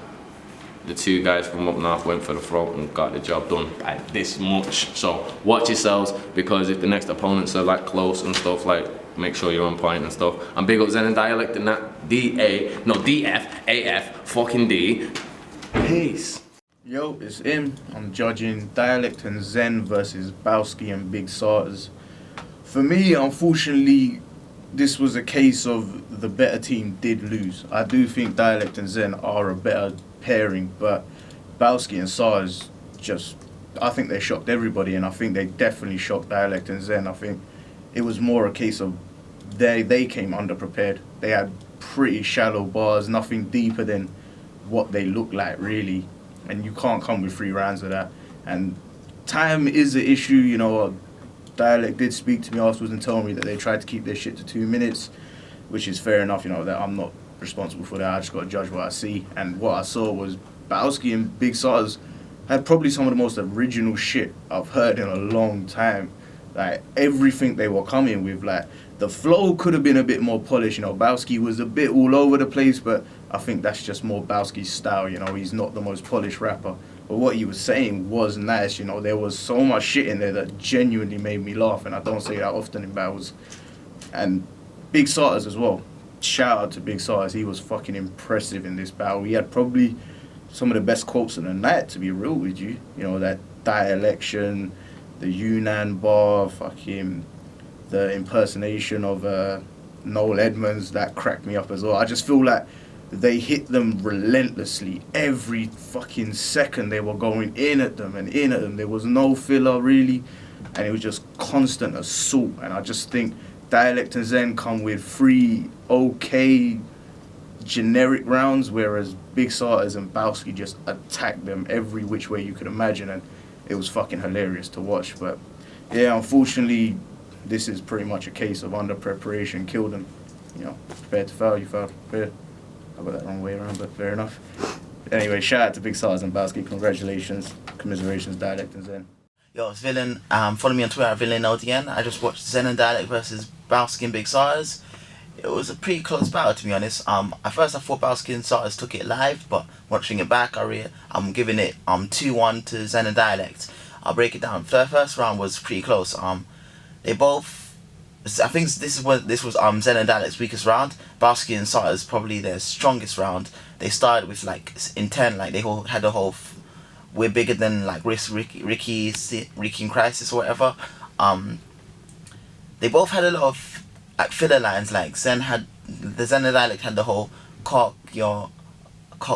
the 2 guys from up north went for the throat and got the job done by this much. So watch yourselves, because if the next opponents are like close and stuff, like make sure you're on point and stuff. And big up ZEN and DIALECT and that DF, AF, fucking D. Peace. Yo, it's Im. I'm judging DIALECT and ZEN versus BOWSKI and Big SARTERS. For me, unfortunately, this was a case of the better team did lose. I do think DIALECT and ZEN are a better pairing, but BOWSKI and SARTERS just, I think they shocked everybody, and I think they definitely shocked DIALECT and ZEN. I think it was more a case of they came underprepared. They had pretty shallow bars, nothing deeper than what they look like really, and you can't come with 3 rounds of that. And time is an issue, you know. DIALECT did speak to me afterwards and told me that they tried to keep their shit to 2 minutes, which is fair enough, you know, that I'm not responsible for that. I just got to judge what I see, and what I saw was BOWSKI and Big SARTERS had probably some of the most original shit I've heard in a long time. Like, everything they were coming with, like, the flow could have been a bit more polished, you know. BOWSKI was a bit all over the place, but I think that's just more BOWSKI's style, you know. He's not the most polished rapper, but what he was saying was nice, you know. There was so much shit in there that genuinely made me laugh, and I don't say that often in battles. And Big SARTERS as well. Shout out to Big SARTERS. He was fucking impressive in this battle. He had probably some of the best quotes of the night, to be real with you. You know, that dialection, the Yunnan bar, fucking the impersonation of Noel Edmonds, that cracked me up as well. I just feel like they hit them relentlessly. Every fucking second they were going in at them and in at them. There was no filler really, and it was just constant assault. And I just think DIALECT and ZEN come with 3 okay generic rounds, whereas Big SARTERS and BOWSKI just attacked them every which way you could imagine, and it was fucking hilarious to watch. But yeah, unfortunately, this is pretty much a case of under preparation killed them. You know, prepared to foul, you foul. Prepared. I got that the wrong way around, but fair enough. Anyway, shout out to Big SARTERS and BOWSKI. Congratulations, commiserations, DIALECT and ZEN. Yo, it's Villain. Follow me on Twitter at VillainLDN. I just watched ZEN and DIALECT versus BOWSKI and Big SARTERS. It was a pretty close battle, to be honest. At first I thought BOWSKI and SARTERS took it live, but watching it back, I'm giving it 2-1 to ZEN and DIALECT. I'll break it down. The first round was pretty close. They both, I think this was ZEN and DIALECT's weakest round. BOWSKI and SARTERS probably their strongest round. They started with like intent, like they all had a whole we're bigger than like Ricky in Crisis or whatever. They both had a lot of like filler lines. Like ZEN and DIALECT had the whole cock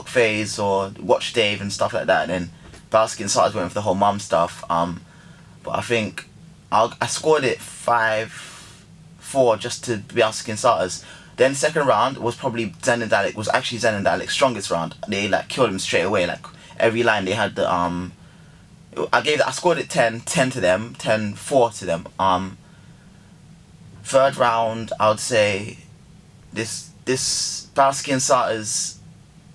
phase or watch Dave and stuff like that. And then Bowski and Sarters went with the whole mum stuff. But I think I scored it 5-4 just to Bowski and Sarters. Then second round was probably ZEN and DIALECT, was actually ZEN and DIALECT's strongest round. They like killed them straight away. Like every line they had the I scored it 10 to them, 10-4 to them. Third round, I would say this Bowski and Sarters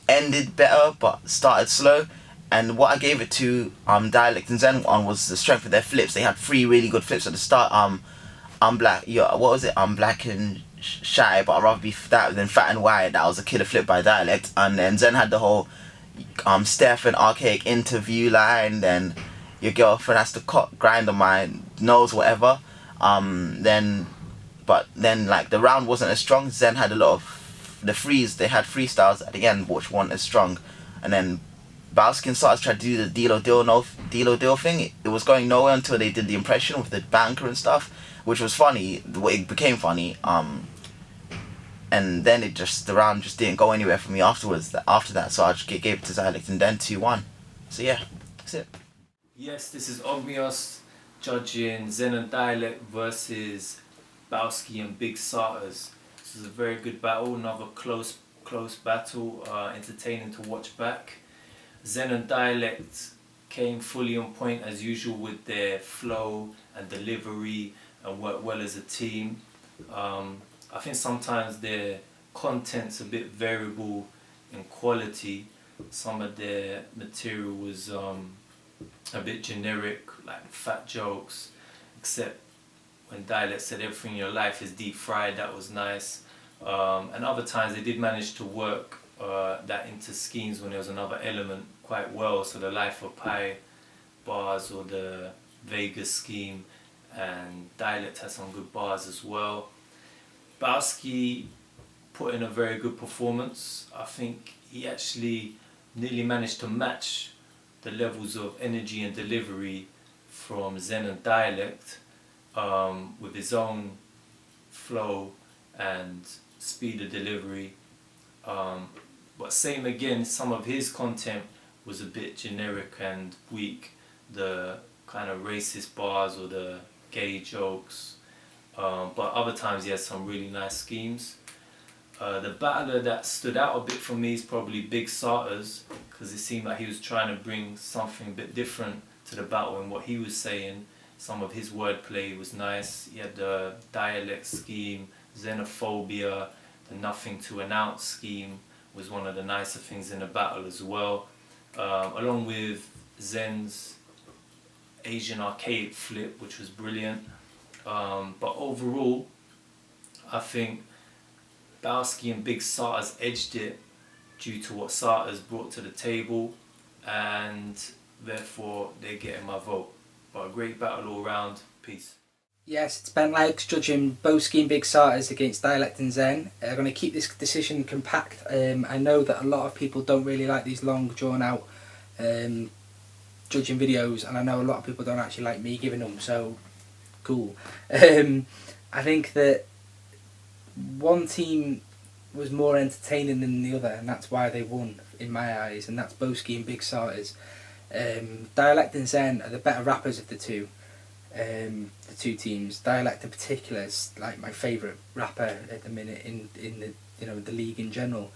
ended better but started slow. And what I gave it to DIALECT and ZEN on was the strength of their flips. They had 3 really good flips at the start. I'm black. Yeah, what was it? I'm black and shy, but I'd rather be that than fat and white. That was a killer flip by DIALECT. And then ZEN had the whole Steph and archaic interview line. Then your girlfriend has to grind on my nose, whatever. Then like the round wasn't as strong. ZEN had a lot of the freeze. They had freestyles at the end, which weren't as strong. And then Bowski and Sarters tried to do the deal or deal thing. It was going nowhere until they did the impression with the banker and stuff, which was funny. It became funny. And then the round just didn't go anywhere for me afterwards. After that, so I just gave it to DIALECT and then 2-1. So yeah, that's it. Yes, this is Ogmios judging ZEN and DIALECT versus Bowski and Big Sarters. This is a very good battle, another close battle, entertaining to watch back. ZEN and DIALECT came fully on point as usual with their flow and delivery and worked well as a team. I think sometimes their content's a bit variable in quality. Some of their material was a bit generic, like fat jokes, except when DIALECT said everything in your life is deep fried, that was nice. And other times they did manage to work that into schemes when there was another element quite well. So the Life of Pi bars or the Vegas scheme, and DIALECT has some good bars as well. Bowski put in a very good performance. I think he actually nearly managed to match the levels of energy and delivery from ZEN and DIALECT with his own flow and speed of delivery. But same again, some of his content was a bit generic and weak. The kind of racist bars or the gay jokes. But other times he has some really nice schemes. The battler that stood out a bit for me is probably Big Sarters, because it seemed like he was trying to bring something a bit different to the battle in what he was saying. Some of his wordplay was nice. He had the DIALECT scheme, xenophobia, the nothing to announce scheme was one of the nicer things in the battle as well. Along with ZEN's Asian archaic flip, which was brilliant. But overall, I think Bowski and Big Sarters edged it due to what Sarters brought to the table, and therefore they're getting my vote. But a great battle all round. Peace. Yes, it's Ben Legs judging BOWSKI and Big Sarters against DIALECT and ZEN. I'm going to keep this decision compact. I know that a lot of people don't really like these long, drawn out judging videos, and I know a lot of people don't actually like me giving them, so cool. I think that one team was more entertaining than the other, and that's why they won in my eyes, and that's BOWSKI and Big Sarters. DIALECT and ZEN are the better rappers of the two teams. DIALECT in particular is like my favourite rapper at the minute in the the league in general,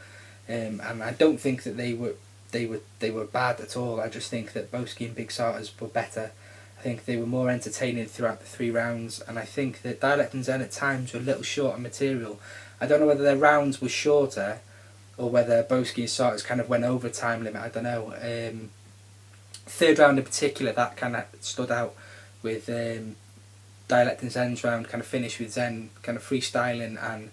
and I don't think that they were bad at all. I just think that BOWSKI and Big Sarters were better. I think they were more entertaining throughout the 3 rounds, and I think that DIALECT and ZEN at times were a little short on material. I don't know whether their rounds were shorter or whether BOWSKI and Sarters kind of went over time limit. I don't know. Third round in particular, that kind of stood out with DIALECT and ZEN's round kind of finished with ZEN kind of freestyling, and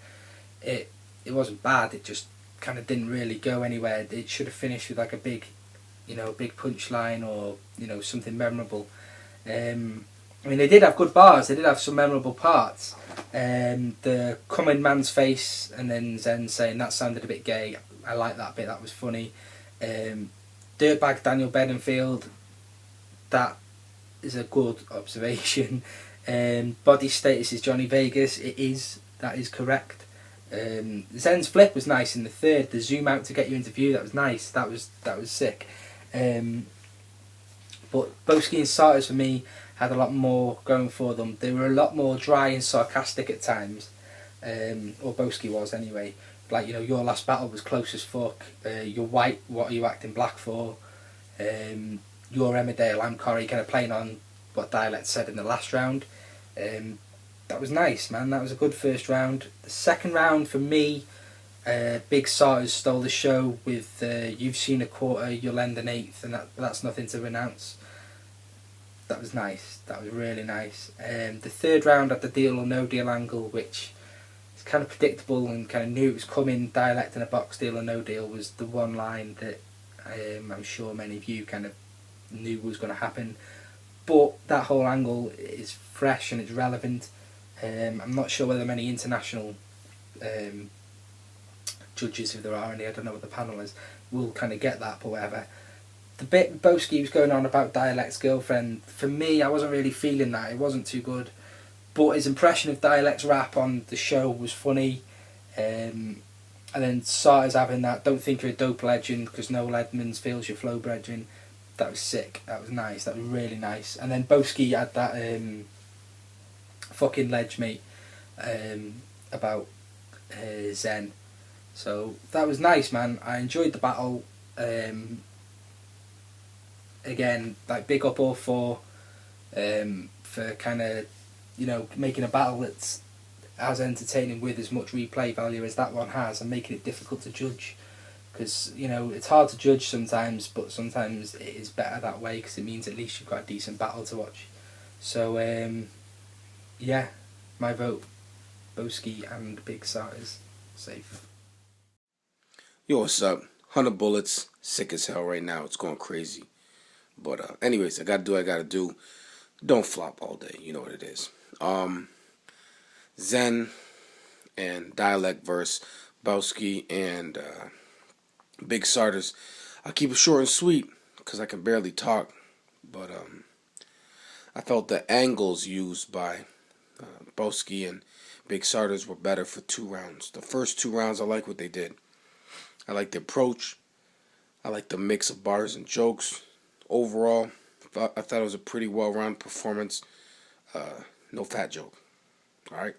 it wasn't bad. It just kind of didn't really go anywhere. It should have finished with like a big punchline or something memorable. I mean, they did have good bars. They did have some memorable parts. The coming man's face and then ZEN saying that sounded a bit gay. I like that bit. That was funny. Dirtbag Daniel Bedingfield, that is a good observation. Body status is Johnny Vegas. That is correct. ZEN's flip was nice in the third. The zoom out to get you into view, that was nice. That was sick. But BOWSKI and SARTERS for me had a lot more going for them. They were a lot more dry and sarcastic at times, or BOWSKI was anyway. Like, you know, your last battle was close as fuck. You're white, what are you acting black for? You're Emmerdale, I'm Corrie, kind of playing on what Dialect said in the last round. That was nice, man. That was a good first round. The second round for me, Big SARTERS stole the show with you've seen a quarter, you'll end an eighth, and that's nothing to renounce. That was nice. That was really nice. The third round had the deal or no deal angle, which is kind of predictable and kind of knew it was coming. Dialect in a box, deal or no deal was the one line that I'm sure many of you kind of knew was going to happen. But that whole angle is fresh and it's relevant. I'm not sure whether many international judges, if there are any, I don't know what the panel is, will kind of get that, but whatever. The bit BOWSKI was going on about Dialect's girlfriend, for me, I wasn't really feeling that. It wasn't too good. But his impression of Dialect's rap on the show was funny. And then SARTERS having that, don't think you're a dope legend because Noel Edmonds feels your flow brethren. That was sick. That was nice. That was really nice. And then BOWSKI had that fucking ledge mate about ZEN. So that was nice, man. I enjoyed the battle. Again, like, big up all four for kind of, you know, making a battle that's as entertaining with as much replay value as that one has, and making it difficult to judge. Because, you know, it's hard to judge sometimes, but sometimes it is better that way because it means at least you've got a decent battle to watch. So, yeah, my vote, BOWSKI and Big SARTERS, safe. Yo, what's up? 100 bullets, sick as hell right now. It's going crazy. But anyways, I gotta do what I gotta do. Don't flop all day. You know what it is. ZEN and Dialect verse BOWSKI and Big SARTERS. I'll keep it short and sweet because I can barely talk. But I felt the angles used by BOWSKI and Big SARTERS were better for 2 rounds. The first 2 rounds, I like what they did. I like the approach. I like the mix of bars and jokes. Overall, I thought it was a pretty well-rounded performance. No fat joke. Alright.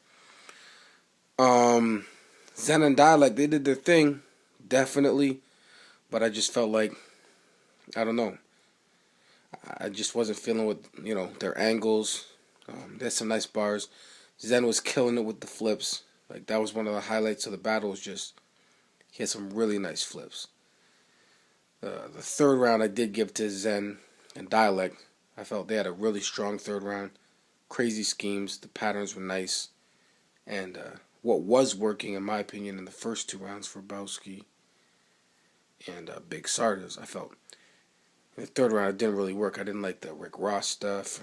ZEN and Dialect, they did their thing, definitely. But I just felt like, I don't know. I just wasn't feeling with, you know, their angles. There's some nice bars. ZEN was killing it with the flips. Like, that was one of the highlights of the battle. Was just, he had some really nice flips. The third round I did give to ZEN and Dialect. I felt they had a really strong third round. Crazy schemes. The patterns were nice. And what was working, in my opinion, in the first 2 rounds for BOWSKI and Big SARTERS, I felt. In the third round, it didn't really work. I didn't like the Rick Ross stuff,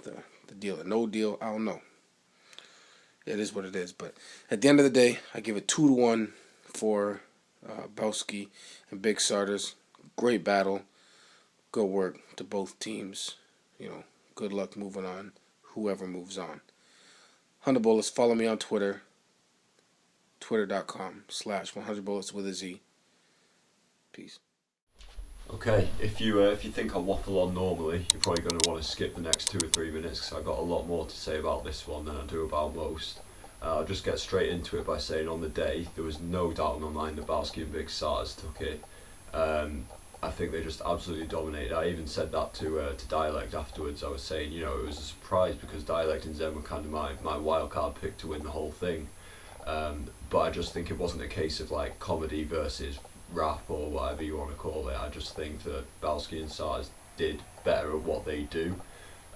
the deal or no deal. I don't know. It is what it is. But at the end of the day, I give it 2-1 for BOWSKI and Big SARTERS. Great battle. Good work to both teams. You know, good luck moving on. Whoever moves on. 100 bullets. Follow me on Twitter. Twitter.com/100bullets with a Z. Peace. Okay, if you think I waffle on normally, you're probably going to want to skip the next 2 or 3 minutes because I've got a lot more to say about this one than I do about most. I'll just get straight into it by saying on the day, there was no doubt in my mind that BOWSKI and Big SARTERS took it. I think they just absolutely dominated. I even said that to Dialect afterwards. I was saying, you know, it was a surprise because Dialect and ZEN were kind of my wild card pick to win the whole thing. But I just think it wasn't a case of like comedy versus rap or whatever you want to call it. I just think that BOWSKI and SARTERS did better at what they do.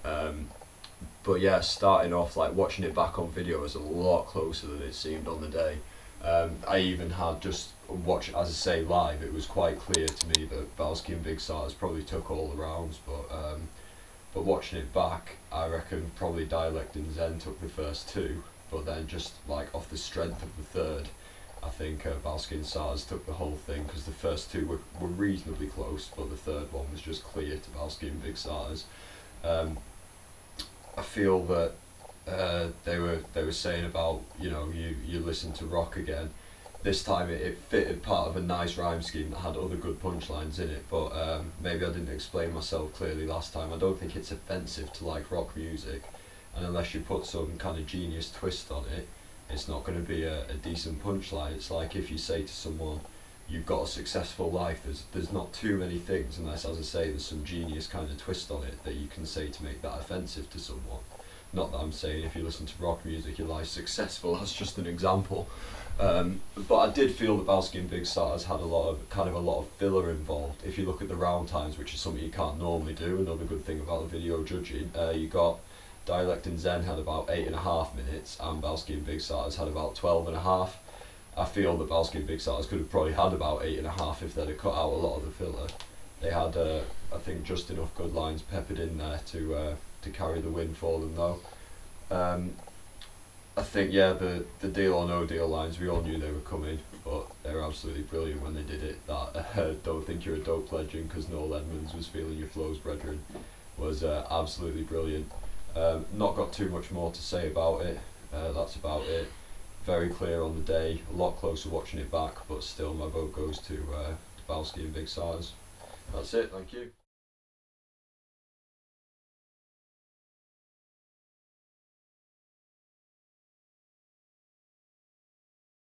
But yeah, starting off, like watching it back on video was a lot closer than it seemed on the day. I even had just watch, as I say, live. It was quite clear to me that BOWSKI and Big SARTERS probably took all the rounds, but watching it back, I reckon probably Dialect and ZEN took the first 2, but then just like off the strength of the third, I think BOWSKI and SARTERS took the whole thing because the first 2 were reasonably close, but the third one was just clear to BOWSKI and Big SARTERS. I feel that they were saying about, you know, you listen to rock again. this time it fitted part of a nice rhyme scheme that had other good punchlines in it, but maybe I didn't explain myself clearly last time. I don't think it's offensive to like rock music, and unless you put some kind of genius twist on it, it's not going to be a decent punchline. It's like if you say to someone, you've got a successful life, there's not too many things, unless, as I say, there's some genius kind of twist on it that you can say to make that offensive to someone. Not that I'm saying if you listen to rock music your life's successful, that's just an example. But I did feel that BOWSKI and Big Starters had a lot of filler involved. If you look at the round times, which is something you can't normally do, another good thing about the video judging, you got Dialect and Zen had about 8.5 minutes, and BOWSKI and Big Starters had about 12.5. I feel that BOWSKI and Big Starters could have probably had about 8.5 if they'd have cut out a lot of the filler. They had, I think, just enough good lines peppered in there to carry the win for them, though. I think, yeah, the deal or no deal lines, we all knew they were coming, but they were absolutely brilliant when they did it. That don't think you're a dope legend because Noel Edmonds was feeling your flows, brethren, was absolutely brilliant. Not got too much more to say about it. That's about it. Very clear on the day, a lot closer watching it back, but still my vote goes to BOWSKI and Big Starters. That's it, thank you.